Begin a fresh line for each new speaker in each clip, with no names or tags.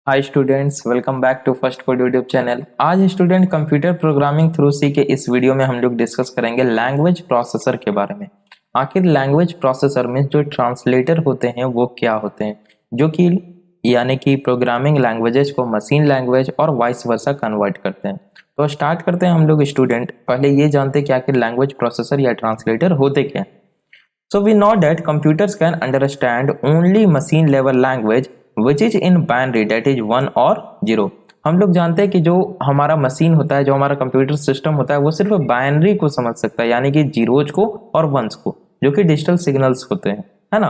Hi students, welcome back to first code YouTube channel. आज student computer programming through C के इस video में हम लोग डिस्कस करेंगे लैंग्वेज प्रोसेसर के बारे में। आखिर लैंग्वेज प्रोसेसर में जो ट्रांसलेटर होते हैं वो क्या होते हैं, जो कि यानी कि प्रोग्रामिंग लैंग्वेजेस को मशीन लैंग्वेज और वाइस वर्सा कन्वर्ट करते हैं। तो स्टार्ट करते हैं हम लोग स्टूडेंट। पहले ये जानते हैं कि आखिर लैंग्वेज प्रोसेसर या ट्रांसलेटर होते क्या। So we know that computers can understand only machine level language which is in binary, that is 1 और 0। हम लोग जानते हैं कि जो हमारा मशीन होता है, जो हमारा कंप्यूटर सिस्टम होता है, वो सिर्फ बाइनरी को समझ सकता है, यानी कि जीरोज को और वंस को, जो कि डिजिटल सिग्नल्स होते हैं, है ना।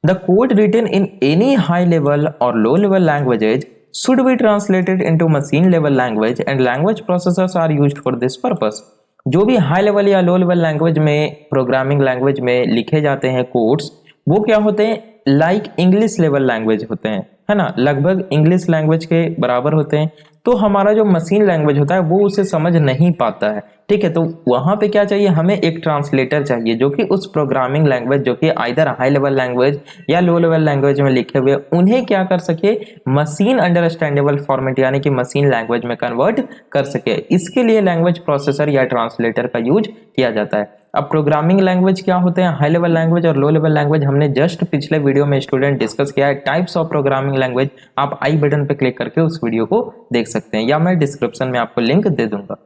The code written in any high level और low level languages should be translated into machine level language and language processors are used for this purpose। जो भी हाई लेवल या लो लेवल लैंग्वेज में, programming language में लिखे जाते हैं codes, वो क्या होते हैं, लाइक इंग्लिश लेवल लैंग्वेज होते हैं, है ना, लगभग इंग्लिश लैंग्वेज के बराबर होते हैं। तो हमारा जो मशीन लैंग्वेज होता है वो उसे समझ नहीं पाता है, ठीक है। तो वहां पे क्या चाहिए, हमें एक ट्रांसलेटर चाहिए जो कि उस प्रोग्रामिंग लैंग्वेज, जो कि आइदर हाई लेवल लैंग्वेज या लो लेवल लैंग्वेज में लिखे हुए, उन्हें क्या कर सके, मशीन अंडरस्टैंडेबल फॉर्मेट यानी कि मशीन लैंग्वेज में कन्वर्ट कर सके। इसके लिए लैंग्वेज प्रोसेसर या ट्रांसलेटर का यूज किया जाता है। अब प्रोग्रामिंग लैंग्वेज क्या होते हैं, हाई लेवल लैंग्वेज और लो लेवल लैंग्वेज, हमने जस्ट पिछले वीडियो में स्टूडेंट डिस्कस किया है। टाइप्स ऑफ प्रोग्रामिंग लैंग्वेज आप आई बटन पे क्लिक करके उस वीडियो को देख सकते हैं, या मैं डिस्क्रिप्शन में आपको लिंक दे दूंगा।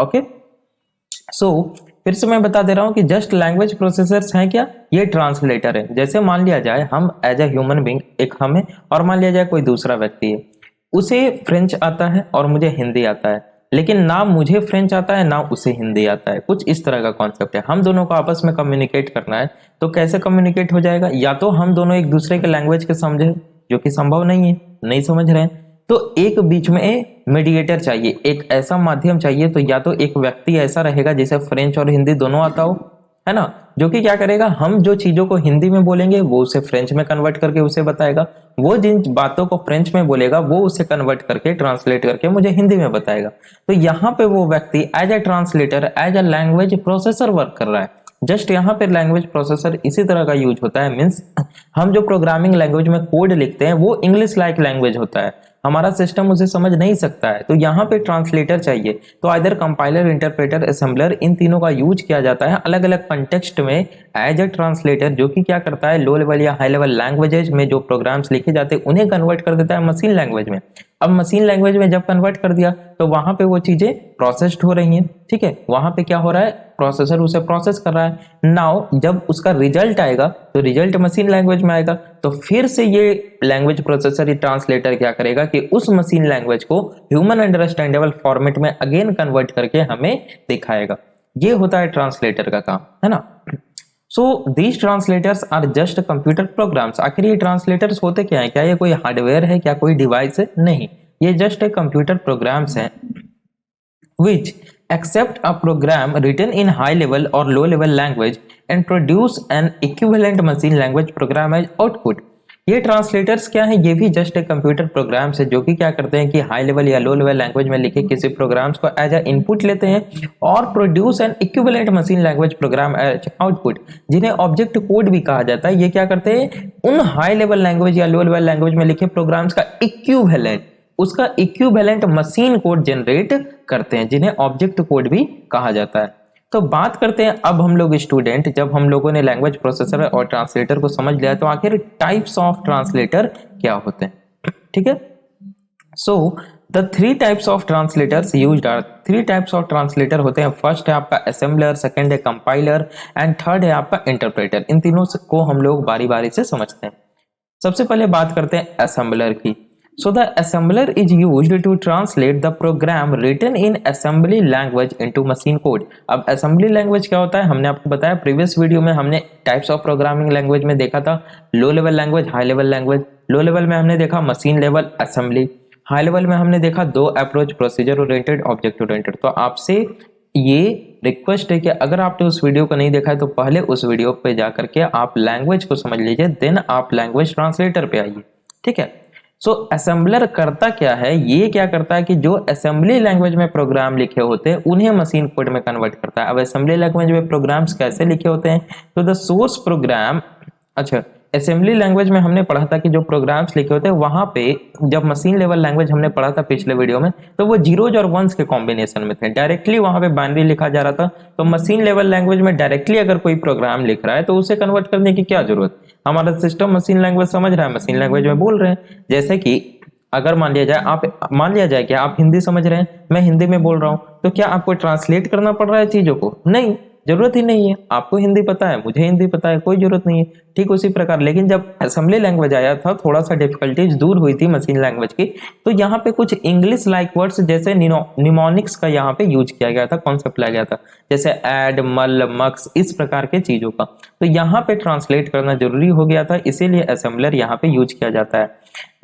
ओके, सो फिर से मैं बता दे रहा हूं कि जस्ट लैंग्वेज प्रोसेसर्स हैं क्या, ये ट्रांसलेटर है। जैसे मान लिया जाए हम एज ए ह्यूमन बींग एक हम है, और मान लिया जाए कोई दूसरा व्यक्ति है, उसे फ्रेंच आता है और मुझे हिंदी आता है, लेकिन ना मुझे फ्रेंच आता है ना उसे हिंदी आता है। कुछ इस तरह का कॉन्सेप्ट है। हम दोनों को आपस में कम्युनिकेट करना है, तो कैसे कम्युनिकेट हो जाएगा, या तो हम दोनों एक दूसरे के लैंग्वेज के समझे, जो कि संभव नहीं है, नहीं समझ रहे हैं, तो एक बीच में मीडिएटर चाहिए, एक ऐसा माध्यम चाहिए। तो या तो एक व्यक्ति ऐसा रहेगा जिसे फ्रेंच और हिंदी दोनों आता हो, है ना, जो कि क्या करेगा, हम जो चीजों को हिंदी में बोलेंगे वो उसे फ्रेंच में कन्वर्ट करके उसे बताएगा, वो जिन बातों को फ्रेंच में बोलेगा वो उसे कन्वर्ट करके, ट्रांसलेट करके मुझे हिंदी में बताएगा। तो यहाँ पे वो व्यक्ति as a translator, as a language processor work कर रहा है। जस्ट यहाँ पे लैंग्वेज प्रोसेसर इसी तरह का यूज होता है। मीन्स हम जो प्रोग्रामिंग लैंग्वेज में कोड लिखते हैं वो इंग्लिश लाइक लैंग्वेज होता है, हमारा सिस्टम उसे समझ नहीं सकता है, तो यहाँ पे ट्रांसलेटर चाहिए। तो आइदर कंपाइलर, इंटरप्रेटर, असेंबलर, इन तीनों का यूज किया जाता है अलग अलग कंटेक्स्ट में एज ए ट्रांसलेटर, जो कि क्या करता है, लो लेवल या हाई लेवल लैंग्वेजेस में जो प्रोग्राम्स लिखे जाते हैं उन्हें कन्वर्ट कर देता है मशीन लैंग्वेज में। अब मशीन लैंग्वेज में जब कन्वर्ट कर दिया तो वहां पे वो चीजें प्रोसेस्ड हो रही हैं, ठीक है। वहां पे क्या हो रहा है, प्रोसेसर उसे प्रोसेस कर रहा है। नाउ जब उसका रिजल्ट आएगा तो रिजल्ट मशीन लैंग्वेज में आएगा, तो फिर से ये लैंग्वेज प्रोसेसर या ट्रांसलेटर क्या करेगा कि उस मशीन लैंग्वेज को ह्यूमन अंडरस्टैंडेबल फॉर्मेट में अगेन कन्वर्ट करके हमें दिखाएगा। ये होता है ट्रांसलेटर का काम, है ना। So these translators are just computer programs. आखिर ये ट्रांसलेटर्स होते क्या है, क्या ये कोई हार्डवेयर है, क्या कोई डिवाइस है, नहीं, ये जस्ट एक कंप्यूटर प्रोग्राम्स हैं which accept a program written in high level or low level language and produce an equivalent machine language program as output। ये ट्रांसलेटर्स क्या है, ये भी जस्ट एक कंप्यूटर प्रोग्राम्स है जो कि क्या करते हैं कि हाई लेवल या लो लेवल लैंग्वेज में लिखे किसी प्रोग्राम्स को एज ए इनपुट लेते हैं और produce an equivalent machine language program as output, जिन्हें ऑब्जेक्ट कोड भी कहा जाता है। ये क्या करते हैं, उन हाई लेवल लैंग्वेज या लो लेवल लैंग्वेज में लिखे प्रोग्राम्स का इक्विवेलेंट, उसका इक्विवेलेंट मशीन कोड जनरेट करते हैं, जिन्हें ऑब्जेक्ट कोड भी कहा जाता है। तो बात करते हैं अब हम लोग स्टूडेंट, जब हम लोगों ने लैंग्वेज प्रोसेसर और ट्रांसलेटर को समझ लिया तो आखिर टाइप्स ऑफ ट्रांसलेटर क्या होते हैं, ठीक है। So the three types of translators used are, three types of translator होते हैं। फर्स्ट है आपका असेंबलर, सेकंड है कंपाइलर एंड थर्ड है आपका इंटरप्रेटर। इन तीनों को हम लोग बारी बारी से समझते हैं। सबसे पहले बात करते हैं असेंबलर की। So the assembler is used to translate the program written in assembly language into machine code। अब assembly language क्या होता है, हमने आपको बताया प्रीवियस वीडियो में, हमने टाइप्स ऑफ प्रोग्रामिंग लैंग्वेज में देखा था low level language, high level language. Low level में हमने देखा machine level assembly, high level में हमने देखा दो approach, procedure oriented, object oriented. तो आपसे ये रिक्वेस्ट है कि अगर आपने उस वीडियो को नहीं देखा है तो पहले उस वीडियो पे जाकर के आप लैंग्वेज को समझ लीजिए, देन आप लैंग्वेज ट्रांसलेटर पे आइए, ठीक है। सो असेंबलर करता क्या है, ये क्या करता है कि जो असेंबली लैंग्वेज में प्रोग्राम लिखे होते हैं उन्हें मशीन कोड में कन्वर्ट करता है। अब असेंबली लैंग्वेज में प्रोग्राम्स कैसे लिखे होते हैं, तो द सोर्स प्रोग्राम, अच्छा असेंबली लैंग्वेज में हमने पढ़ा था कि जो प्रोग्राम्स लिखे होते हैं वहां पे जब मशीन लेवल लैंग्वेज हमने पढ़ा था पिछले वीडियो में, तो वो जीरोज और वंस के कॉम्बिनेशन में थे, डायरेक्टली वहां पे बाइनरी लिखा जा रहा था। तो मशीन लेवल लैंग्वेज में डायरेक्टली अगर कोई प्रोग्राम लिख रहा है तो उसे कन्वर्ट करने की क्या जरूरत, हमारा सिस्टम मशीन लैंग्वेज समझ रहा है, मशीन लैंग्वेज में बोल रहे हैं। जैसे कि अगर मान लिया जाए कि आप हिंदी समझ रहे हैं, मैं हिंदी में बोल रहा हूं, तो क्या आपको ट्रांसलेट करना पड़ रहा है चीजों को? नहीं, जरूरत ही नहीं है। आपको हिंदी पता है, मुझे हिंदी पता है, कोई जरूरत नहीं है। ठीक उसी प्रकार लेकिन जब असेंबली लैंग्वेज आया था, थोड़ा सा डिफिकल्टीज दूर हुई थी मशीन लैंग्वेज की, तो यहाँ पे कुछ इंग्लिश लाइक वर्ड्स जैसे निमोनिक्स का यहाँ पे यूज किया गया था, कॉन्सेप्ट लाया गया था, जैसे एड, मल, मक्स, इस प्रकार के चीजों का। तो यहाँ पे ट्रांसलेट करना जरूरी हो गया था, इसीलिए असेंबलर यहाँ पे यूज किया जाता है।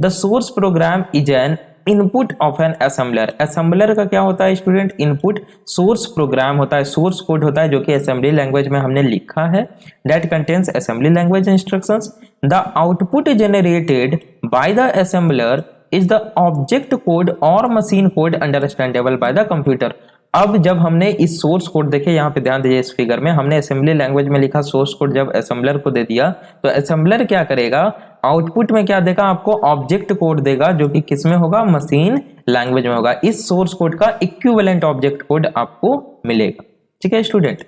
The source program is an input of an assembler. Assembler का क्या होता है स्टूडेंट? इनपुट। सोर्स प्रोग्राम होता है, सोर्स कोड होता है जो कि असेंबली लैंग्वेज में हमने लिखा है, that contains assembly language instructions. The output generated by the assembler is the object code और machine code understandable by the computer. अब जब हमने इस सोर्स कोड देखे, यहाँ पे ध्यान दीजिए, इस फिगर में हमने असेंबली लैंग्वेज में लिखा सोर्स कोड जब असेंबलर को दे दिया, तो असेंबलर क्या करेगा, आउटपुट में क्या देगा आपको? ऑब्जेक्ट कोड देगा, जो कि किस में होगा? मशीन लैंग्वेज में होगा। इस सोर्स कोड का इक्विवेलेंट ऑब्जेक्ट कोड आपको मिलेगा। ठीक है student.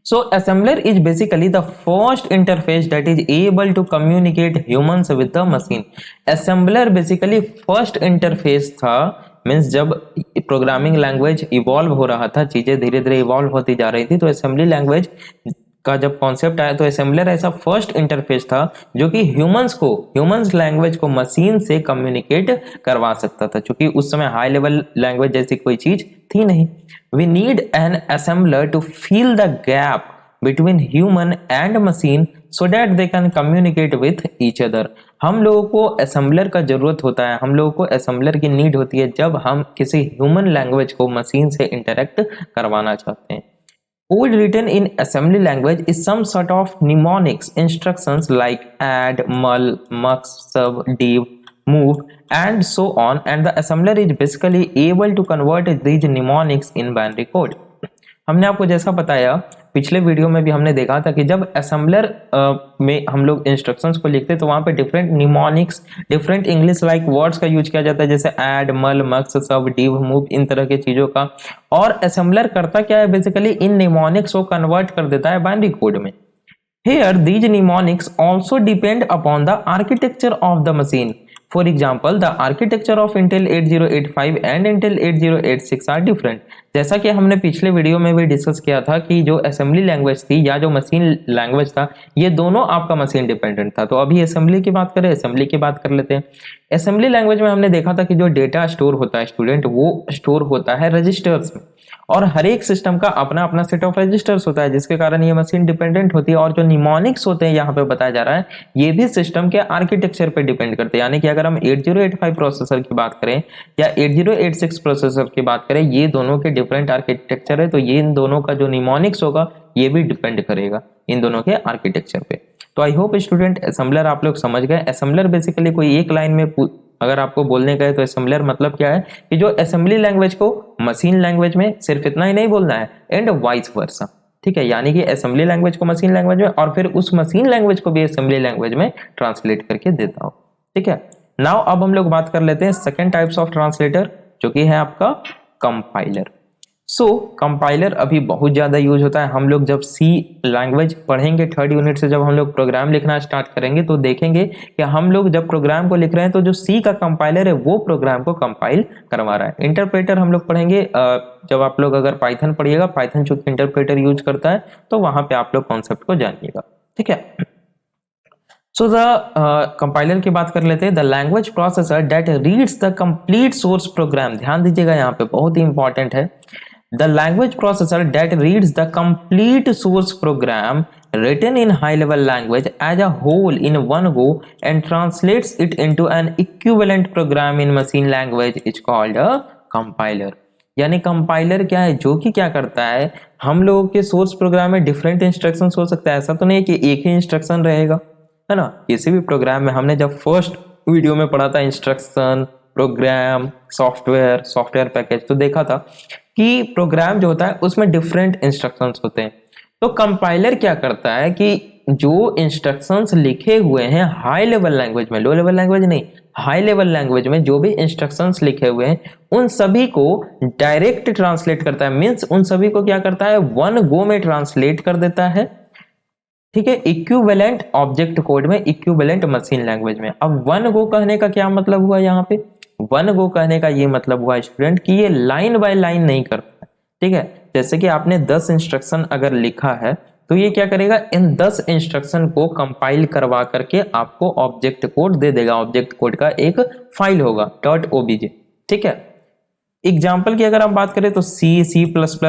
So assembler is basically the first interface that is able to communicate humans with the machine. Assembler basically first interface था, मीन्स जब प्रोग्रामिंग लैंग्वेज इवॉल्व हो रहा था, चीजें धीरे धीरे इवॉल्व होती जा रही थी, तो असेंबली लैंग्वेज का जब कॉन्सेप्ट आया तो असेंबलर ऐसा फर्स्ट इंटरफेस था जो कि ह्यूमंस लैंग्वेज को मशीन से कम्युनिकेट करवा सकता था, क्योंकि उस समय हाई लेवल लैंग्वेज जैसी कोई चीज थी नहीं। We need an assembler to fill the gap between human and machine so that they can communicate with each other. हम लोगों को असेंबलर का जरूरत होता है, हम लोगों को असेंबलर की नीड होती है जब हम किसी ह्यूमन लैंग्वेज को मशीन से इंटरेक्ट करवाना चाहते हैं। Code written in assembly language is some sort of mnemonics instructions like add, mul, mux, sub, div, move and so on, and the assembler is basically able to convert these mnemonics in binary code. हमने आपको जैसा बताया पिछले video में भी हमने देखा था कि जब असेंबलर में हम लोग इंस्ट्रक्शंस को लिखते हैं तो वहां पे different mnemonics, different English like words का यूज किया जाता है, जैसे ऐड, मल, मक्स, सब, डिव, मूव, इन तरह के चीजों का। और असेंबलर करता क्या है, बेसिकली इन निमोनिक्स को कन्वर्ट कर देता है बाइनरी कोड में। Here these mnemonics also depend upon the architecture of the machine. For example, the architecture of Intel 8085 and Intel 8086 are different. जैसा कि हमने पिछले वीडियो में भी डिस्कस किया था कि जो असेंबली लैंग्वेज थी या जो मशीन लैंग्वेज था, ये दोनों आपका मशीन डिपेंडेंट था। तो अभी असेंबली की बात करें, असेंबली की बात कर लेते हैं। असेंबली लैंग्वेज में हमने देखा था कि जो डेटा स्टोर होता है स्टूडेंट, वो स्टोर होता है रजिस्टर्स में, और हर एक सिस्टम का अपना अपना सेट ऑफ रजिस्टर्स होता है, जिसके कारण ये मशीन डिपेंडेंट होती है। और जो निमोनिक्स होते हैं यहाँ पे बताया जा रहा है, ये भी सिस्टम के आर्किटेक्चर पे डिपेंड करते हैं। यानी कि अगर हम 8085 प्रोसेसर की बात करें या 8086 प्रोसेसर की बात करें, ये दोनों के डिफरेंट आर्किटेक्चर है, तो ये इन दोनों का जो निमोनिक्स होगा ये भी डिपेंड करेगा इन दोनों के आर्किटेक्चर पे। तो आई होप स्टूडेंट असेंबलर आप लोग समझ गए। असेंबलर बेसिकली कोई एक लाइन में अगर आपको बोलने का है तो असेंबलर मतलब क्या है कि जो असेंबली लैंग्वेज को मशीन लैंग्वेज में सिर्फ इतना ही नहीं बोलना है, एंड वाइस वर्सा। ठीक है, यानी कि असेंबली लैंग्वेज को मशीन लैंग्वेज में और फिर उस मशीन लैंग्वेज को भी असेंबली लैंग्वेज में ट्रांसलेट करके देता हूं। ठीक है, नाउ अब हम लोग बात कर लेते हैं सेकेंड टाइप्स ऑफ ट्रांसलेटर, जो कि है आपका कंपाइलर। सो कंपाइलर अभी बहुत ज्यादा यूज होता है। हम लोग जब सी लैंग्वेज पढ़ेंगे, थर्ड यूनिट से जब हम लोग प्रोग्राम लिखना स्टार्ट करेंगे, तो देखेंगे कि हम लोग जब प्रोग्राम को लिख रहे हैं तो जो सी का कंपाइलर है वो प्रोग्राम को कंपाइल करवा रहा है। इंटरप्रेटर हम लोग पढ़ेंगे, जब आप लोग अगर पाइथन पढ़िएगा, पाइथन चूंकि इंटरप्रेटर यूज करता है, तो वहां पे आप लोग कॉन्सेप्ट को जानिएगा। ठीक है, सो द कंपाइलर की बात कर लेते हैं। The language processor that reads the complete source program. ध्यान दीजिएगा, यहाँ पे बहुत ही इंपॉर्टेंट है। The language processor that reads the complete source program written in high-level language as a whole in one go and translates it into an equivalent program in machine language is called a compiler. यानी compiler क्या है, जो कि क्या करता है, हम लोगों के सोर्स प्रोग्राम में डिफरेंट इंस्ट्रक्शंस हो सकता है। ऐसा तो नहीं है कि एक ही इंस्ट्रक्शन रहेगा, है ना। किसी भी प्रोग्राम में हमने जब फर्स्ट वीडियो में पढ़ा था इंस्ट्रक्शन, प्रोग्राम, सॉफ्टवेयर पैकेज, तो देखा था कि प्रोग्राम जो होता है उसमें डिफरेंट इंस्ट्रक्शंस होते हैं। तो कंपाइलर क्या करता है कि जो इंस्ट्रक्शंस लिखे हुए हैं हाई लेवल लैंग्वेज में, लो लेवल लैंग्वेज नहीं, हाई लेवल लैंग्वेज में जो भी इंस्ट्रक्शंस लिखे हुए हैं उन सभी को डायरेक्ट ट्रांसलेट करता है, मींस उन सभी को क्या करता है, वन गो में ट्रांसलेट कर देता है। ठीक है, इक्विवेलेंट ऑब्जेक्ट कोड में, इक्विवेलेंट मशीन लैंग्वेज में। अब वन गो कहने का क्या मतलब हुआ, यहाँ पे वन गो कहने का ये मतलब हुआ स्टूडेंट कि ये लाइन बाय लाइन नहीं करता। ठीक है, जैसे कि आपने 10 इंस्ट्रक्शन अगर लिखा है तो ये क्या करेगा, इन 10 इंस्ट्रक्शन को कंपाइल करवा करके आपको ऑब्जेक्ट कोड दे देगा। ऑब्जेक्ट कोड का एक फाइल होगा .obj। ठीक है, एग्जाम्पल की अगर हम बात करें तो सी, C++,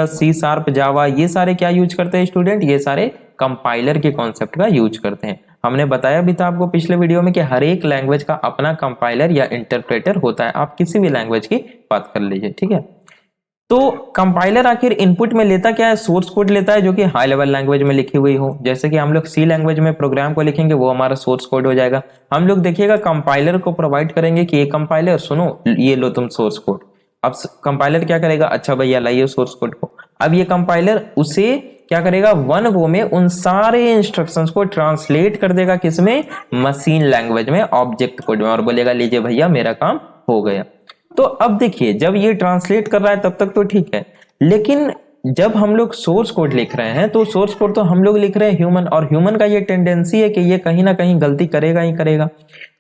C#, जावा, ये सारे क्या यूज करते हैं स्टूडेंट, ये सारे कंपाइलर के कॉन्सेप्ट का यूज करते हैं। हमने बताया भी था आपको पिछले वीडियो में कि हर एक लैंग्वेज का अपना कंपाइलर या इंटरप्रेटर होता है। आप किसी भी लैंग्वेज की बात कर लीजिए। ठीक है, तो कंपाइलर आखिर इनपुट में लेता क्या है, सोर्स कोड लेता है जो कि हाई लेवल लैंग्वेज में लिखी हुई हो। जैसे कि हम लोग सी लैंग्वेज में प्रोग्राम को लिखेंगे वो हमारा सोर्स कोड हो जाएगा। हम लोग देखिएगा कंपाइलर को प्रोवाइड करेंगे कि ये कंपाइलर सुनो, ये लो तुम सोर्स कोड। अब कंपाइलर क्या करेगा, अच्छा भैया लाइए सोर्स कोड को। अब ये कंपाइलर उसे क्या करेगा, वन गो में उन सारे इंस्ट्रक्शंस को ट्रांसलेट कर देगा, किसमें, मशीन लैंग्वेज में, ऑब्जेक्ट कोड में, और बोलेगा लीजिए भैया मेरा काम हो गया। तो अब देखिए जब ये ट्रांसलेट कर रहा है तब तक तो ठीक है, लेकिन जब हम लोग सोर्स कोड लिख रहे हैं तो सोर्स कोड तो हम लोग लिख रहे हैं ह्यूमन, और ह्यूमन का ये टेंडेंसी है कि ये कहीं ना कहीं गलती करेगा ही करेगा।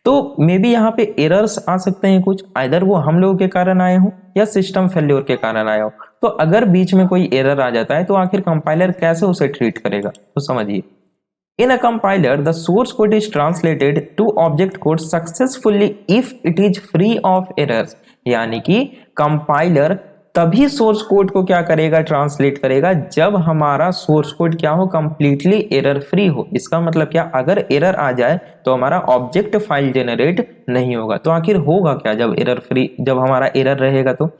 तो मे बी यहाँ पे एरर्स आ सकते हैं कुछ, आइदर वो हम लोगों के कारण आए हो या सिस्टम फेल्योर के कारण आए हो। तो अगर बीच में कोई एरर आ जाता है तो आखिर कंपाइलर कैसे उसे ट्रीट करेगा, तो समझिए। In a compiler, the source code is translated to object code successfully if it is free of errors। यानी कि कंपाइलर तभी सोर्स कोड को क्या करेगा, ट्रांसलेट करेगा, जब हमारा सोर्स कोड क्या हो, कंप्लीटली एरर फ्री हो। इसका मतलब क्या, अगर एरर आ जाए तो हमारा ऑब्जेक्ट फाइल जेनरेट नहीं होगा। तो आखिर होगा क्या जब एरर फ्री, जब हमारा एरर रहेगा तो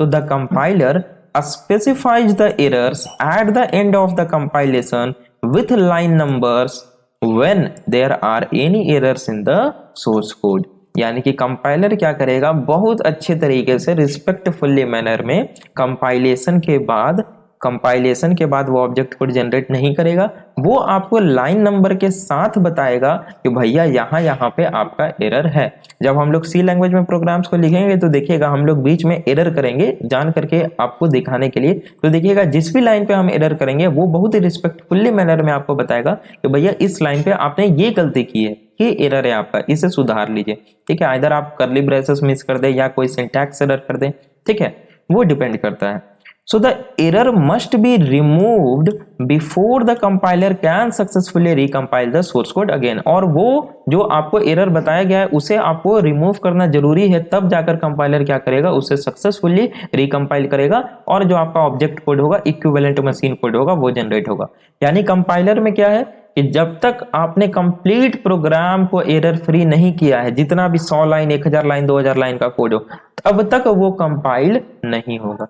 the compiler specifies the errors at the end of the compilation with line numbers when there are any errors in the source code। यानी कि कंपाइलर क्या करेगा, बहुत अच्छे तरीके से रिस्पेक्टफुली मैनर में कंपाइलेशन के बाद वो ऑब्जेक्ट कोड जनरेट नहीं करेगा, वो आपको लाइन नंबर के साथ बताएगा कि भैया यहाँ पे आपका एरर है। जब हम लोग सी लैंग्वेज में प्रोग्राम्स को लिखेंगे तो देखिएगा हम लोग बीच में एरर करेंगे जान करके आपको दिखाने के लिए। तो देखिएगा जिस भी लाइन पे हम एरर करेंगे वो बहुत ही रिस्पेक्टफुली मैनर में आपको बताएगा कि भैया इस लाइन पे आपने ये गलती की है, ये एरर है आपका, इसे सुधार लीजिए। ठीक है, आइदर आप कर्ली ब्रेसेस मिस कर दे या कोई सिंटैक्स एरर कर दे, ठीक है, वो डिपेंड करता है। So the error must be removed before the compiler can successfully recompile the source code again। और वो जो आपको एरर बताया गया है उसे आपको रिमूव करना जरूरी है, तब जाकर कंपाइलर क्या करेगा, उसे सक्सेसफुली रिकम्पाइल करेगा और जो आपका ऑब्जेक्ट कोड होगा, इक्विवेलेंट मशीन कोड होगा, वो जनरेट होगा। यानी कंपाइलर में क्या है कि जब तक आपने कंप्लीट प्रोग्राम को एरर फ्री नहीं किया है, जितना भी 100 लाइन, 1000 लाइन, 2000 लाइन का कोड हो, तब तक वो कंपाइल नहीं होगा।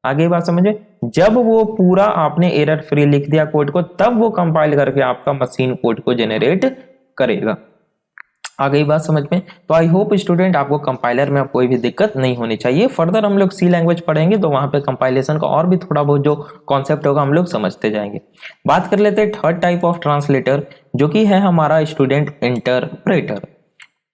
आगे बात समझे, जब वो पूरा आपने एरर फ्री लिख दिया कोड को, तब वो कंपाइल करके आपका मशीन कोड को जेनरेट करेगा। आ गई बात समझ में। तो आई होप स्टूडेंट आपको कंपाइलर में कोई भी दिक्कत नहीं होनी चाहिए। फर्दर हम लोग सी लैंग्वेज पढ़ेंगे तो वहां पे कंपाइलेशन का और भी थोड़ा बहुत जो कॉन्सेप्ट होगा हम लोग समझते जाएंगे। बात कर लेते हैं थर्ड टाइप ऑफ ट्रांसलेटर, जो कि है हमारा student interpreter.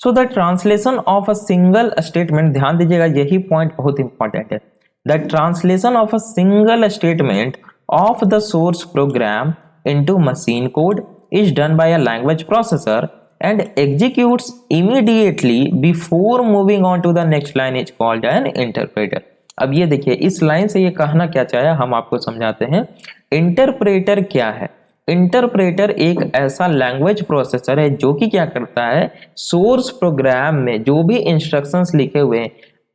So the translation of a single statement, ध्यान दीजिएगा यही पॉइंट बहुत इंपॉर्टेंट है। The translation of a single statement of the source program into machine code is done by a language processor and executes immediately before moving on to the next line is called an interpreter। अब ये देखिए इस line से ये कहना क्या चाहे हम आपको समझाते हैं। इंटरप्रेटर क्या है? इंटरप्रेटर एक ऐसा लैंग्वेज प्रोसेसर है जो कि क्या करता है, सोर्स प्रोग्राम में जो भी इंस्ट्रक्शंस लिखे हुए हैं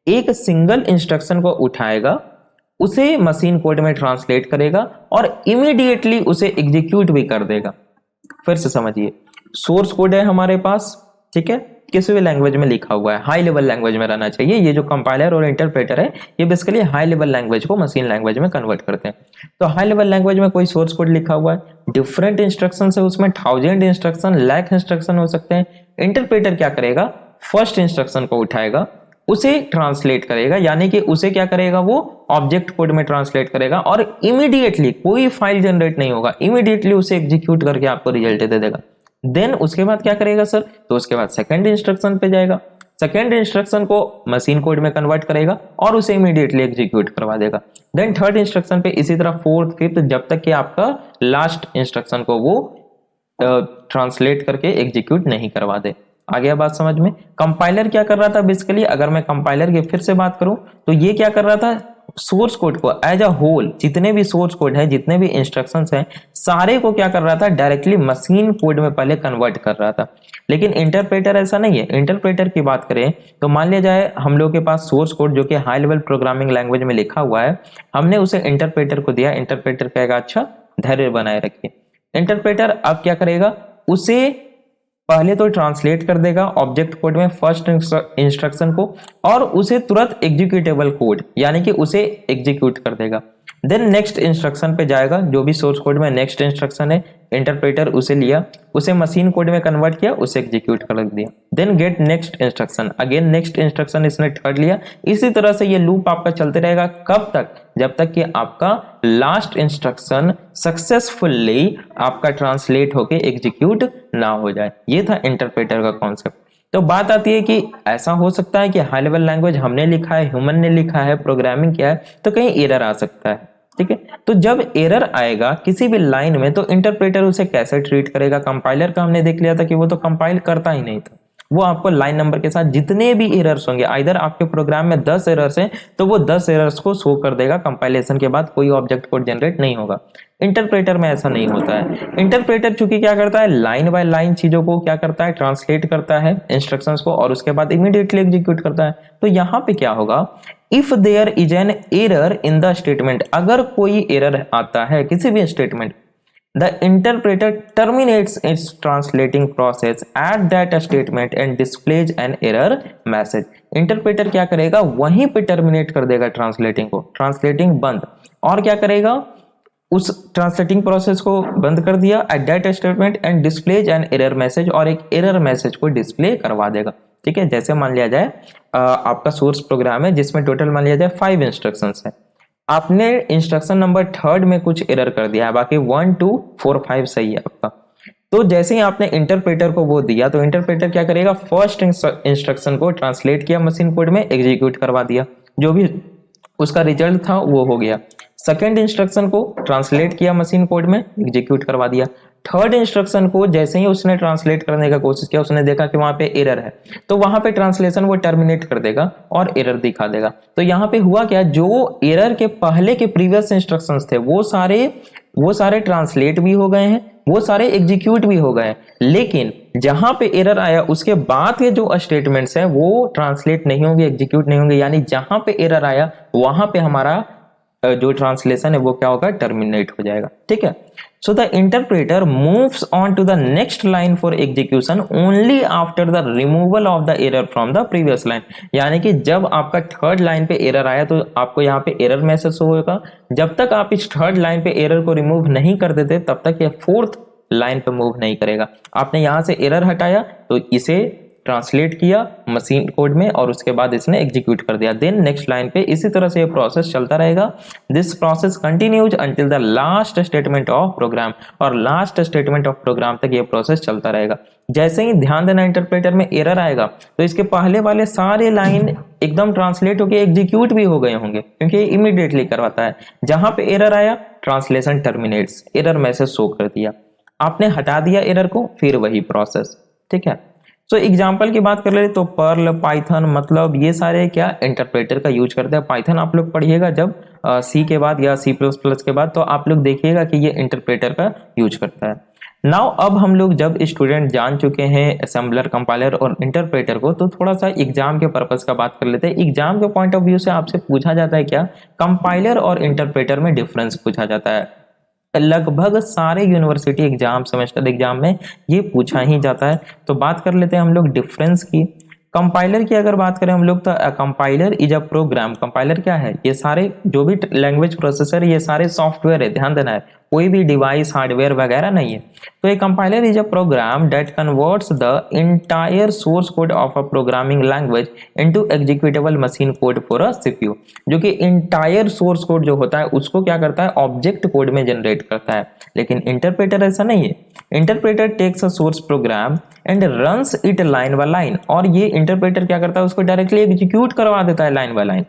एक सिंगल इंस्ट्रक्शन को उठाएगा, उसे मशीन कोड में ट्रांसलेट करेगा और इमीडिएटली उसे एग्जीक्यूट भी कर देगा। फिर से समझिए, सोर्स कोड है हमारे पास, ठीक है, किसी भी लैंग्वेज में लिखा हुआ है, हाई लेवल लैंग्वेज में रहना चाहिए। ये जो कंपाइलर और इंटरप्रेटर है ये बेसिकली हाई लेवल लैंग्वेज को मशीन लैंग्वेज में कन्वर्ट करते हैं। तो हाई लेवल लैंग्वेज में कोई सोर्स कोड लिखा हुआ है, डिफरेंट इंस्ट्रक्शन है, उसमें 1000 इंस्ट्रक्शन, लाख इंस्ट्रक्शन हो सकते हैं। इंटरप्रेटर क्या करेगा, फर्स्ट इंस्ट्रक्शन को उठाएगा, उसे ट्रांसलेट करेगा, यानी कि उसे क्या करेगा, वो ऑब्जेक्ट कोड में ट्रांसलेट करेगा और इमीडिएटली कोई फाइल जनरेट नहीं होगा, इमीडिएटली उसे एग्जीक्यूट करके आपको रिजल्ट दे देगा। देन उसके बाद क्या करेगा सर, तो उसके बाद सेकंड इंस्ट्रक्शन पे जाएगा, सेकंड इंस्ट्रक्शन को मशीन कोड में कन्वर्ट करेगा और उसे इमीडिएटली एग्जीक्यूट करवा देगा। देन थर्ड इंस्ट्रक्शन पे इसी तरह फोर्थ फिफ्थ, जब तक कि आपका लास्ट इंस्ट्रक्शन को वो ट्रांसलेट करके एग्जीक्यूट नहीं करवा दे। आ गया बात समझ में। कंपाइलर क्या कर रहा था बेसिकली, अगर मैं कंपाइलर की फिर से बात करूं तो ये क्या कर रहा था, सोर्स कोड को एज अ होल, जितने भी सोर्स कोड है, जितने भी इंस्ट्रक्शंस हैं, सारे को क्या कर रहा था, डायरेक्टली मशीन कोड में पहले कन्वर्ट कर रहा था। लेकिन इंटरप्रेटर ऐसा नहीं है। इंटरप्रेटर की बात करें तो मान लिया जाए हम लोग के पास सोर्स कोड जो कि हाई लेवल प्रोग्रामिंग लैंग्वेज में लिखा हुआ है, हमने उसे इंटरप्रेटर को दिया, इंटरप्रेटर कहेगा अच्छा धैर्य बनाए रखिए। इंटरप्रेटर अब क्या करेगा, उसे पहले तो ट्रांसलेट कर देगा ऑब्जेक्ट कोड में फर्स्ट इंस्ट्रक्शन को और उसे तुरंत एग्जीक्यूटेबल कोड यानी कि उसे एग्जीक्यूट कर देगा। देन नेक्स्ट इंस्ट्रक्शन पे जाएगा, जो भी सोर्स कोड में नेक्स्ट इंस्ट्रक्शन है, इंटरप्रेटर उसे लिया, उसे मशीन कोड में कन्वर्ट किया, उसे एग्जीक्यूट कर दिया। Then get next instruction, again next instruction इसने थर्ड लिया। इसी तरह से ये लूप आपका चलते रहेगा, कब तक, जब तक कि आपका लास्ट इंस्ट्रक्शन सक्सेसफुली आपका ट्रांसलेट होके एग्जीक्यूट ना हो जाए। ये था इंटरप्रेटर का कॉन्सेप्ट। तो बात आती है कि ऐसा हो सकता है कि हाई लेवल लैंग्वेज हमने लिखा है, ह्यूमन ने लिखा है, प्रोग्रामिंग किया है, तो कहीं एरर आ सकता है। ठीक है, तो जब एरर आएगा किसी भी लाइन में तो इंटरप्रेटर उसे कैसे ट्रीट करेगा। कंपाइलर का हमने देख लिया था कि वो तो कंपाइल करता ही नहीं था, वो आपको लाइन नंबर के साथ जितने भी एरर्स होंगे, आइदर आपके प्रोग्राम में 10 एरर्स हैं तो वो 10 एरर्स को शो कर देगा, कंपाइलेशन के बाद कोई ऑब्जेक्ट कोड जनरेट नहीं होगा। इंटरप्रेटर में ऐसा नहीं होता है। इंटरप्रेटर चूंकि क्या करता है, लाइन बाय लाइन चीजों को क्या करता है, ट्रांसलेट करता है इंस्ट्रक्शंस को और उसके बाद इमीडिएटली एग्जीक्यूट करता है। तो यहां पे क्या होगा, if there is an error in the statement, अगर कोई एरर आता है किसी भी statement, the interpreter terminates its translating process at that statement and displays an error message। Interpreter क्या करेगा, वहीं पे टर्मिनेट कर देगा ट्रांसलेटिंग को, ट्रांसलेटिंग बंद, और क्या करेगा, उस ट्रांसलेटिंग प्रोसेस को बंद कर दिया at that statement and displays an error message, और एक एरर मैसेज को डिस्प्ले करवा देगा। ठीक है, जैसे मान लिया जाए आपका सोर्स प्रोग्राम है जिसमें टोटल मान लिया जाए 5 इंस्ट्रक्शंस है, आपने इंस्ट्रक्शन नंबर थर्ड में कुछ एरर कर दिया है, बाकी 1 2 4 5 सही है आपका। तो जैसे ही आपने इंटरप्रेटर को वो दिया तो इंटरप्रेटर क्या करेगा, फर्स्ट इंस्ट्रक्शन को ट्रांसलेट किया मशीन कोड में, एग्जीक्यूट करवा दिया, जो भी उसका रिजल्ट था वो हो गया। सेकेंड इंस्ट्रक्शन को ट्रांसलेट किया मशीन कोड में, एग्जीक्यूट करवा दिया। थर्ड इंस्ट्रक्शन को जैसे ही उसने ट्रांसलेट करने का कोशिश किया, उसने देखा कि वहां पे एरर है, तो वहां पे ट्रांसलेशन वो टर्मिनेट कर देगा और एरर दिखा देगा। तो यहाँ पे हुआ क्या, जो एरर के पहले के प्रीवियस इंस्ट्रक्शंस थे वो सारे ट्रांसलेट भी हो गए हैं, वो सारे एग्जीक्यूट भी हो गए हैं, लेकिन जहां पे एरर आया उसके बाद के जो स्टेटमेंट्स है वो ट्रांसलेट नहीं होंगे, एग्जीक्यूट नहीं होंगे, यानी जहां पे एरर आया वहां पे हमारा जो ट्रांसलेशन है वो क्या होगा, टर्मिनेट हो जाएगा। ठीक है, so the interpreter moves on to the next line for execution only after the removal of the error from the previous line. यानी कि जब आपका थर्ड लाइन पे एरर आया तो आपको यहाँ पे एरर मैसेज होगा, जब तक आप इस थर्ड लाइन पे एरर को रिमूव नहीं कर देते तब तक ये फोर्थ लाइन पे मूव नहीं करेगा। आपने यहां से एरर हटाया तो इसे ट्रांसलेट किया मशीन कोड में और उसके बाद इसने एग्जीक्यूट कर दिया। देन नेक्स्ट लाइन पे इसी तरह से ये प्रोसेस चलता रहेगा। This process continues until the last statement of program, और लास्ट स्टेटमेंट ऑफ प्रोग्राम तक ये प्रोसेस चलता रहेगा। जैसे ही ध्यान देना इंटरप्रेटर में एरर आएगा तो इसके पहले वाले सारे लाइन एकदम ट्रांसलेट होकर एग्जीक्यूट भी हो गए होंगे, क्योंकि इमीडिएटली करवाता है। जहां पे एरर आया translation terminates, error message show कर दिया, आपने हटा दिया एरर को, फिर वही प्रोसेस। ठीक है, तो एग्जाम्पल की बात कर ले तो पर्ल, पाइथन, मतलब ये सारे क्या इंटरप्रेटर का यूज करते हैं। पाइथन आप लोग पढ़िएगा जब सी के बाद या सी प्लस प्लस के बाद, तो आप लोग देखिएगा कि ये इंटरप्रेटर का यूज करता है। नाउ अब हम लोग जब स्टूडेंट जान चुके हैं असेंबलर, कंपाइलर और इंटरप्रेटर को, तो थोड़ा सा एग्जाम के पर्पस का बात कर लेते हैं। एग्जाम के पॉइंट ऑफ व्यू से आपसे पूछा जाता है क्या, कंपाइलर और इंटरप्रेटर में डिफरेंस पूछा जाता है। लगभग सारे यूनिवर्सिटी एग्जाम, सेमेस्टर एग्जाम में ये पूछा ही जाता है। तो बात कर लेते हैं हम लोग डिफरेंस की। कंपाइलर की अगर बात करें हम लोग तो compiler is a program. Compiler क्या है, ये सारे जो भी लैंग्वेज प्रोसेसर ये सारे सॉफ्टवेयर है, ध्यान देना है, कोई भी डिवाइस हार्डवेयर वगैरह नहीं है। तो ये compiler is a program that converts the entire source code of a programming language into executable machine code for a CPU. जो कि इंटायर सोर्स कोड जो होता है उसको क्या करता है, ऑब्जेक्ट कोड में जनरेट करता है। लेकिन इंटरप्रेटर ऐसा नहीं है। Interpreter takes a source program and runs it line by line, और ये इंटरप्रेटर क्या करता है, उसको डायरेक्टली एग्जीक्यूट करवा देता है लाइन बाय लाइन।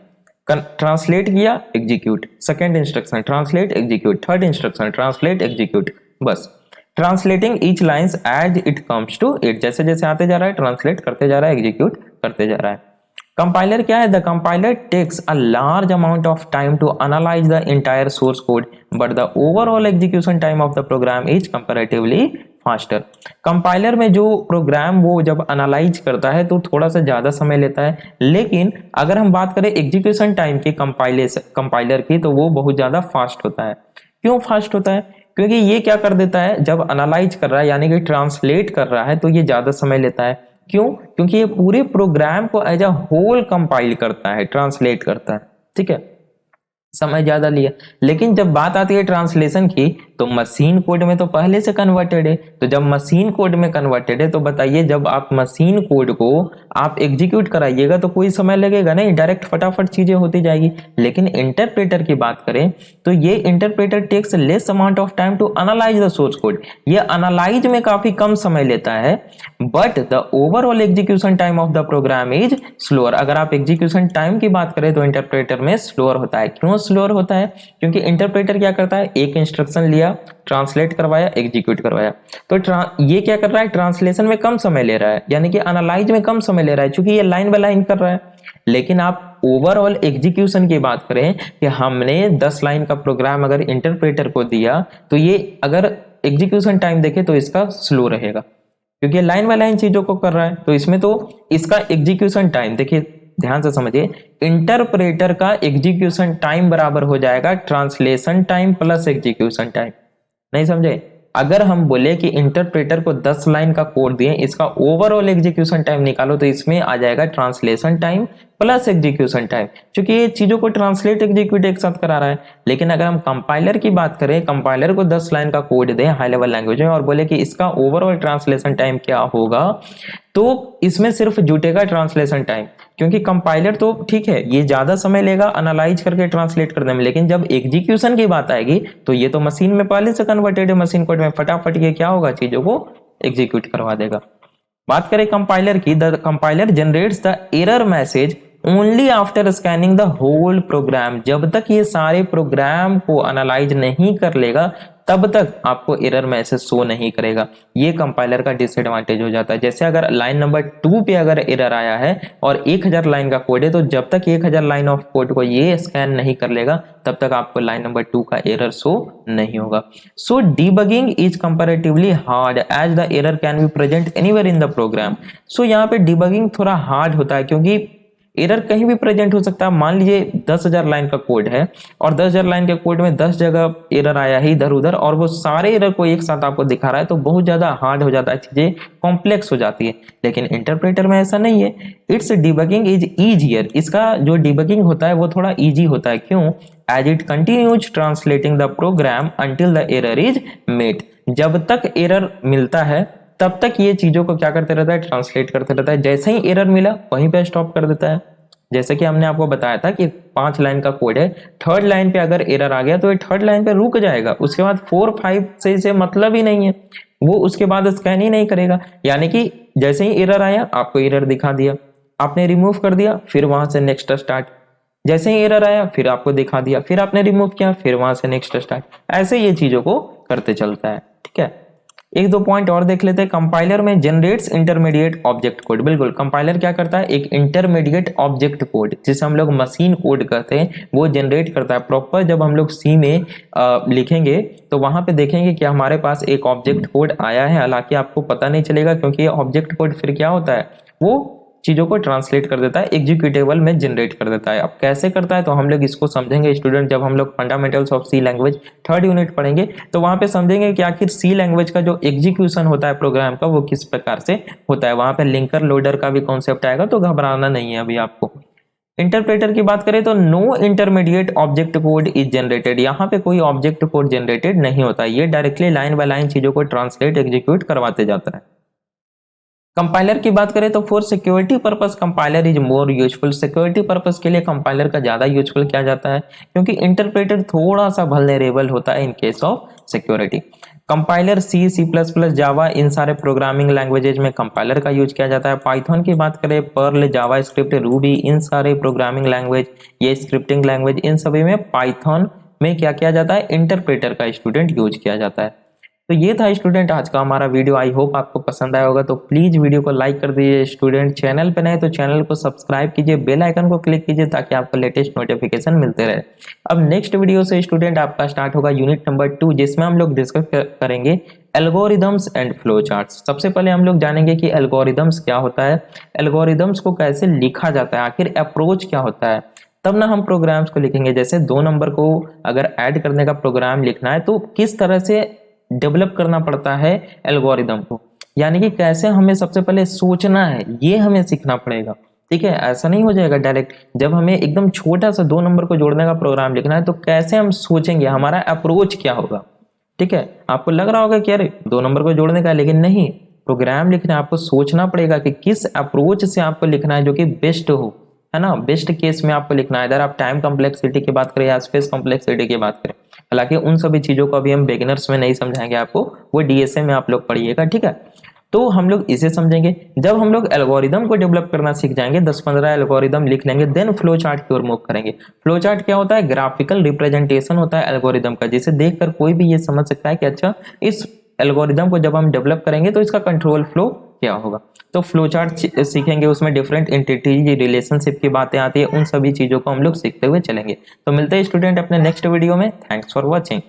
ट्रांसलेट किया, execute, second instruction translate execute, third instruction translate execute, बस translating each lines as it comes to it, जैसे जैसे आते जा रहा है ट्रांसलेट करते जा रहा है, एग्जीक्यूट करते जा रहा है। कंपाइलर क्या है, the compiler takes a large amount of time to analyse the entire source code but the overall execution time of the program is comparatively faster. Compiler में जो प्रोग्राम वो जब एनालाइज करता है तो थोड़ा सा ज्यादा समय लेता है, लेकिन अगर हम बात करें एग्जीक्यूशन टाइम की कंपाइलर की तो वो बहुत ज्यादा फास्ट होता है। क्यों फास्ट होता है, क्योंकि ये क्या कर देता है, जब एनालाइज कर रहा है यानी कि ट्रांसलेट कर रहा है तो ये ज्यादा समय लेता है। क्यों, क्योंकि ये पूरे प्रोग्राम को एज अ होल कंपाइल करता है, ट्रांसलेट करता है, ठीक है, समय ज्यादा लिया। लेकिन जब बात आती है ट्रांसलेशन की तो मशीन कोड में तो पहले से कन्वर्टेड है, तो जब मशीन कोड में कन्वर्टेड है तो बताइए जब आप मशीन कोड को आप एग्जीक्यूट कराइएगा तो कोई समय लगेगा नहीं, डायरेक्ट फटाफट चीजें होती जाएगी। लेकिन इंटरप्रेटर की बात करें तो ये interpreter takes less amount of time to analyse the source code, ये एनालाइज में काफी कम समय लेता है, but the overall execution time of the program is slower. अगर आप एग्जीक्यूशन टाइम की बात करें तो इंटरप्रेटर में स्लोअर होता है। क्यों स्लोअर होता है, क्योंकि इंटरप्रेटर क्या करता है, एक इंस्ट्रक्शन लिया, ट्रांसलेट करवाया, एग्जीक्यूट करवाया, तो ये क्या कर रहा है, ट्रांसलेशन में कम समय ले रहा है, यानी कि एनालाइज में कम समय ले रहा है, क्योंकि ये लाइन बाय लाइन कर रहा है। लेकिन आप ओवरऑल एग्जीक्यूशन की बात करें कि हमने 10 लाइन का प्रोग्राम अगर इंटरप्रेटर को दिया तो ये अगर एग्जीक्यूशन टाइम देखे तो इसका स्लो रहेगा, क्योंकि लाइन बाय लाइन चीजों को कर रहा है। तो इसमें तो इसका एग्जीक्यूशन टाइम देखिए, ध्यान से समझिए, इंटरप्रेटर का एग्जीक्यूशन टाइम बराबर हो जाएगा translation time plus execution time. नहीं समझे, अगर हम बोले कि इंटरप्रेटर को 10 लाइन का कोड दिए, इसका ओवरऑल एग्जीक्यूशन टाइम निकालो तो इसमें आ जाएगा translation time plus execution time, क्योंकि ये चीजों को ट्रांसलेट एग्जीक्यूट एक साथ करा रहा है। लेकिन अगर हम कंपाइलर की बात करें, कंपाइलर को 10 लाइन का कोड दें हाई लेवल लैंग्वेज में और बोले कि इसका ओवरऑल ट्रांसलेशन टाइम क्या होगा, तो इसमें सिर्फ जुटेगा ट्रांसलेशन टाइम, क्योंकि कंपाइलर तो ठीक है ये ज्यादा समय लेगा एनालाइज करके ट्रांसलेट करने में, लेकिन जब एग्जीक्यूशन की बात आएगी तो ये तो मशीन में पहले से कन्वर्टेड है, मशीन कोड में फटाफट ये क्या होगा, चीजों को एग्जीक्यूट करवा देगा। बात करें कंपाइलर की, the compiler generates the error message only after scanning the whole program. जब तक ये सारे प्रोग्राम को एनालाइज नहीं कर लेगा तब तक आपको एरर मैसेज शो नहीं करेगा। ये कंपाइलर का डिसएडवांटेज हो जाता है। जैसे अगर लाइन नंबर 2 पे अगर एरर आया है और 1000 लाइन का कोड है, तो जब तक 1000 लाइन ऑफ कोड को ये स्कैन नहीं कर लेगा तब तक आपको लाइन नंबर 2 का एरर शो नहीं होगा। So debugging is comparatively hard as the error can be present anywhere in the program. So यहाँ पे डीबगिंग थोड़ा हार्ड होता है, क्योंकि एरर कहीं भी प्रेजेंट हो सकता है। मान लीजिए 10,000 लाइन का कोड है और 10,000 लाइन के कोड में 10 जगह एरर आया है इधर उधर, और वो सारे एरर को एक साथ आपको दिखा रहा है, तो बहुत ज्यादा हार्ड हो जाता है, चीजें कॉम्प्लेक्स हो जाती है। लेकिन इंटरप्रेटर में ऐसा नहीं है, इट्स डिबगिंग इज ईजियर। इसका जो डिबगिंग होता है वो थोड़ा इजी होता है। क्यों? As it continues translating the program until the error is met. जब तक एरर मिलता है तब तक ये चीजों को क्या करते रहता है, ट्रांसलेट करते रहता है। जैसे ही एरर मिला वहीं पे स्टॉप कर देता है। जैसे कि हमने आपको बताया था कि 5 लाइन का कोड है, 3rd लाइन पे अगर एरर आ गया तो ये 3rd लाइन पे रुक जाएगा, उसके बाद 4, 5 से इसे मतलब ही नहीं है, वो उसके बाद स्कैन ही नहीं करेगा। यानी कि जैसे ही एरर आया आपको एरर दिखा दिया, आपने रिमूव कर दिया, फिर वहां से नेक्स्ट स्टार्ट। जैसे ही एरर आया फिर आपको दिखा दिया, फिर आपने रिमूव किया, फिर वहां से नेक्स्ट स्टार्ट। ऐसे ये चीजों को करते चलता है। ठीक है, 1-2 पॉइंट और देख लेते हैं। कंपाइलर में जनरेट्स इंटरमीडिएट ऑब्जेक्ट कोड। बिल्कुल, कंपाइलर क्या करता है, एक इंटरमीडिएट ऑब्जेक्ट कोड जिसे हम लोग मशीन कोड कहते हैं वो जनरेट करता है। प्रॉपर जब हम लोग सी में लिखेंगे तो वहां पे देखेंगे कि हमारे पास एक ऑब्जेक्ट कोड आया है, हालांकि आपको पता नहीं चलेगा क्योंकि ये ऑब्जेक्ट कोड फिर क्या होता है, वो चीज़ों को ट्रांसलेट कर देता है, एग्जीक्यूटेबल में जनरेट कर देता है। अब कैसे करता है तो हम लोग इसको समझेंगे स्टूडेंट, जब हम लोग fundamentals of C language 3rd unit पढ़ेंगे तो वहाँ पे समझेंगे कि आखिर सी लैंग्वेज का जो एग्जीक्यूशन होता है प्रोग्राम का वो किस प्रकार से होता है। वहाँ पे लिंकर लोडर का भी कॉन्सेप्ट आएगा, तो घबराना नहीं है अभी आपको। इंटरप्रेटर की बात करें तो no intermediate object code is generated, यहाँ पे कोई ऑब्जेक्ट कोड जनरेटेड नहीं होता, ये डायरेक्टली लाइन बाय लाइन चीजों को ट्रांसलेट एग्जीक्यूट करवाते जाता है। कंपाइलर की बात करें तो for security purpose compiler is more useful, security purpose के लिए कंपाइलर का ज्यादा यूजफुल किया जाता है, क्योंकि इंटरप्रेटर थोड़ा सा वल्नरेबल होता है in case of security. Compiler C, C plus plus, Java, इन सारे प्रोग्रामिंग लैंग्वेजेज में कंपाइलर का यूज किया जाता है। पाइथन की बात करें, पर्ल, जावा स्क्रिप्ट, रूबी, इन सारे प्रोग्रामिंग लैंग्वेज, ये स्क्रिप्टिंग लैंग्वेज, इन सभी में पाइथन में क्या किया जाता है, इंटरप्रेटर का स्टूडेंट यूज किया जाता है। तो ये था स्टूडेंट आज का हमारा वीडियो, आई होप आपको पसंद आया होगा। तो प्लीज वीडियो को लाइक कर दीजिए स्टूडेंट, चैनल पे नए तो चैनल को सब्सक्राइब कीजिए, बेल आइकन को क्लिक कीजिए ताकि आपको लेटेस्ट नोटिफिकेशन मिलते रहे। अब नेक्स्ट वीडियो से स्टूडेंट आपका स्टार्ट होगा यूनिट नंबर 2, जिसमें हम लोग डिस्कस करेंगे एल्गोरिदम्स एंड फ्लो चार्ट्स। सबसे पहले हम लोग जानेंगे कि एल्गोरिदम्स क्या होता है, एल्गोरिदम्स को कैसे लिखा जाता है, आखिर अप्रोच क्या होता है, तब ना हम प्रोग्राम्स को लिखेंगे। जैसे 2 नंबर को अगर ऐड करने का प्रोग्राम लिखना है तो किस तरह से डेवलप करना पड़ता है एल्गोरिदम को, यानी कि कैसे हमें सबसे पहले सोचना है, ये हमें सीखना पड़ेगा। ठीक है, ऐसा नहीं हो जाएगा डायरेक्ट। जब हमें एकदम छोटा सा 2 नंबर को जोड़ने का प्रोग्राम लिखना है तो कैसे हम सोचेंगे, हमारा अप्रोच क्या होगा। ठीक है, आपको लग रहा होगा कि अरे 2 नंबर को जोड़ने का, लेकिन नहीं, प्रोग्राम लिखना आपको सोचना पड़ेगा कि किस अप्रोच से आपको लिखना है जो कि बेस्ट हो, है ना। बेस्ट केस में आपको लिखना है, इधर आप टाइम कॉम्प्लेक्सिटी की बात करें या स्पेस कॉम्प्लेक्सिटी की बात करें। हालांकि उन सभी चीजों को अभी हम बिगिनर्स में नहीं समझाएंगे आपको, वो डीएसए में आप लोग पढ़िएगा। ठीक है, तो हम लोग इसे समझेंगे। जब हम लोग एल्गोरिदम को डेवलप करना सीख जाएंगे, 10-15 एल्गोरिदम लिख लेंगे, देन फ्लो चार्ट की ओर मूव करेंगे। फ्लो चार्ट क्या होता है, ग्राफिकल रिप्रेजेंटेशन होता है एल्गोरिदम का, जिसे देखकर कोई भी ये समझ सकता है कि अच्छा इस एल्गोरिदम को जब हम डेवलप करेंगे तो इसका कंट्रोल फ्लो क्या होगा। तो फ्लो चार्ट सीखेंगे, उसमें डिफरेंट एंटिटी रिलेशनशिप की बातें आती है, उन सभी चीजों को हम लोग सीखते हुए चलेंगे। तो मिलते हैं स्टूडेंट अपने नेक्स्ट वीडियो में। Thanks for watching.